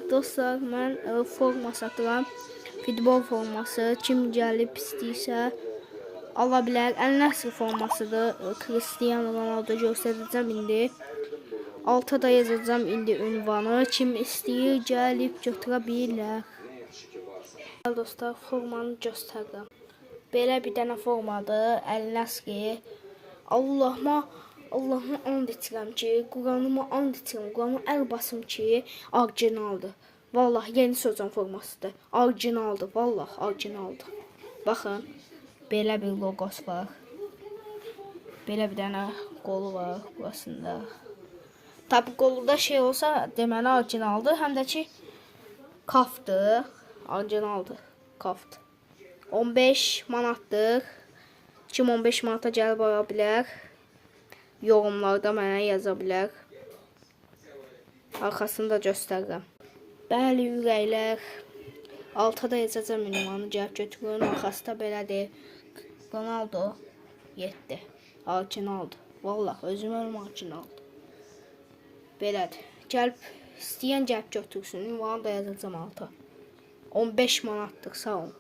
Dostlar, mən forma satıram. Futbol forması. Kim gəlib istəyirsə ala bilər. Əl-Nəsr formasıdır. Cristiano Ronaldo göstərəcəm indi. Alta da yazacağım indi ünvanı. Kim istəyir gəlib götürə bilər. Dostlar, formanı göstərirəm. Belə bir dənə formadır. Əl-Nəsr. Allahıma and içirəm ki, Quranıma and içirəm, Quranıma əl basım ki, orijinaldır. Vallahi yeni sözün formasıdır. Orijinaldır, vallahi orijinaldır. Baxın, belə bir logosu var. Belə bir dənə qolu var burasında. Tabi qolunda şey olsa deməli orijinaldır. Həm də ki, kaftdır. Orijinaldır, kaft. 15 manatdır. Kim 15 manata gəlib ala bilər. Yorumlarda mənə yaza bilər. Arxasını da göstərirəm. Bəli, ürəklər. Alta da yazacağım ünvanı, gəlib götürün. Arxası da belədir. Ronaldo 7. Orijinaldır. Vallahi özüm ölüm orijinaldır. Belədir. Gəlib istəyən gəlib götürsün. Ünvanı da yazacağım alta. 15 manatdır, sağ olun.